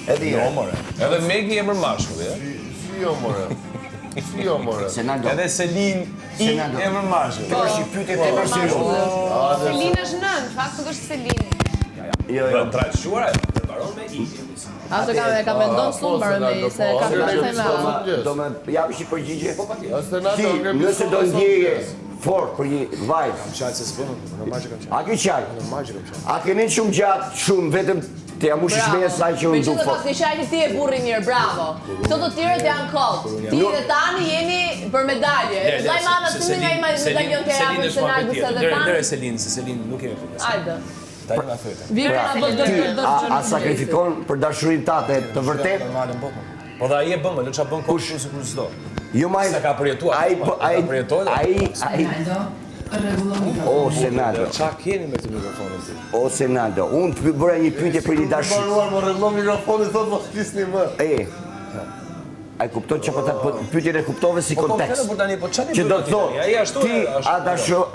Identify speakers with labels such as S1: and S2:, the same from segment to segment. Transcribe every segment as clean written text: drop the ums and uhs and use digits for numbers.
S1: Edhe
S2: Jo, more. Edhe Megi emër mashkulli,
S3: Si jo, more. Si jo, more.
S1: Senado.
S2: Edhe Selin i emër mashkulli.
S1: Kjo është një pyetje tepër serioze.
S4: Selin është nën, fakt nuk është Selin.
S1: Jo,
S2: Do të trajtuar ajo, përmbaron me i.
S5: Ato ka vendon shumë mbarë me i, se ka të theme.
S1: do më japësh një përgjigje?
S3: Senator,
S1: Ti, nëse do ndjeje fort për një vajt.
S6: Qaj se s'bënë, normal që kam qaj.
S1: A ke qaj?
S6: Normal që kam qaj.
S1: A ke një shumë gjatë, shumë vetëm të jam ushë shmeje saj që unë du
S5: Me që
S1: fort.
S5: të pas qajti ti e burri mirë, bravo. Këto të tjerët janë kot. Ti dhe tani jeni për medalje. Zaj mana të nga i medaljon të japën se nga gësë dhe tani.
S6: Dere Selin, se Selin nuk kemi përgjës.
S5: Ajde.
S6: Ta jemi a thëjte.
S5: Vire ka bërë
S1: Ti, a sakrifikon për dashurin tate të vërtet?
S6: Normalin bëmë. Po dhe aje bëmë, lë qa bëmë kohë si kur s'do.
S1: Jo maj...
S6: Se ka përjetuar.
S1: O, Senado.
S6: Qa keni me të mikrofonin ti?
S1: O, Senado, unë të bëra një pyetje për një dashur.
S3: Baruar, më rregullon mikrofonin, thot mos flisni më.
S1: A kupton që po ta pyetjen e kuptove si kontekst.
S6: Po tani, po çani
S1: Që do të thotë, ti a dashur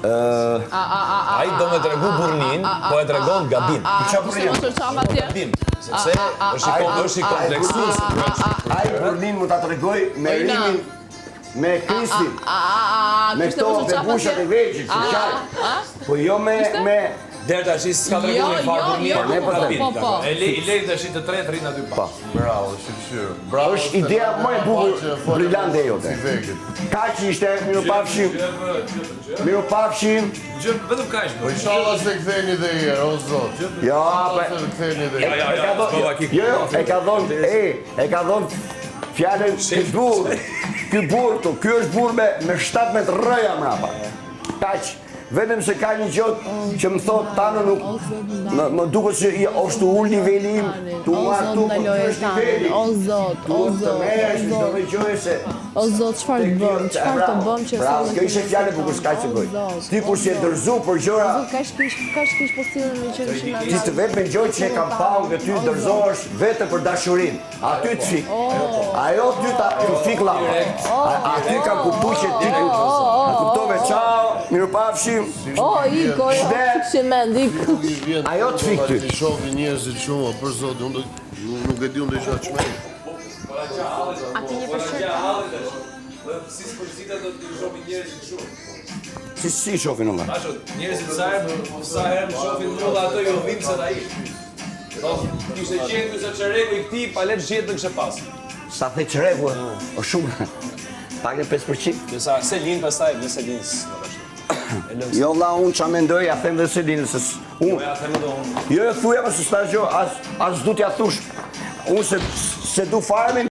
S6: ai do me tregu burrnin, po e tregon gabim.
S1: Çfarë burrnin?
S6: Gabim, sepse është i kompleksuar.
S1: Ai burrnin mund ta tregoj me rimin me Kristin. Me këto bebushat e vegjël, si çaj. Po jo me
S6: Deri tash s'ka treguar me farë burrnin.
S5: Po.
S2: I lej tash të tretë rrin aty pa.
S3: Bravo, shqipshyrë. Bravo.
S1: është ideja më e bukur brillante jote. Kaq ishte, mirupafshim. Mirupafshim.
S2: Vetëm kaq.
S3: Po inshallah se ktheheni dhe herë, o zot.
S1: Jo,
S3: Se ktheheni dhe herë.
S1: e ka dhënë fjalën ky burr, ky është burr me 17 rrëja mrapa. Kaq. Vetëm se ka një gjë që më thot tani nuk më duket se është ul niveli im, tu marr tu është niveli.
S5: O zot, o zot. O zot, çfarë të bëm? Çfarë të bëm që
S1: Bravo, kjo ishte fjalë e bukur s'ka që bëj. Ti kur si e dërzu për gjëra,
S5: Kaç kish postillën me që ishin
S1: ti të vetë me gjë që e kam paur nga ty dërzohesh vetëm për dashurinë. Aty të fik. Ajo ty ta fik llama. Aty kam kuptuar që ti a kuptove çao, mirupafshim.
S5: Iko, fikshin mend,
S1: Ajo të fik ty.
S3: Ti shohni njerëzit shumë, për zotin, unë nuk e di unë dhe gjatë çmend.
S4: Ati një përshërta.
S2: Si sportista do të shohin njerëzit shumë.
S1: Si shohin unë?
S2: Ashtu, njerëzit sa herë shohin mua dhe ato jo vim se ai. Do kishte qenë se çereku i këtij pa lehtë gjetë në kishte pas.
S1: Sa the çreku, o shumë. Pak e 5%.
S6: Desa Selin pastaj me Selins.
S1: Jo la unë qa mendoj, ja them dhe Selinës.
S6: Jo, ja them edhe unë.
S1: Jo, thuja më së stazjo, as du t'ja thush. Unë se du fare me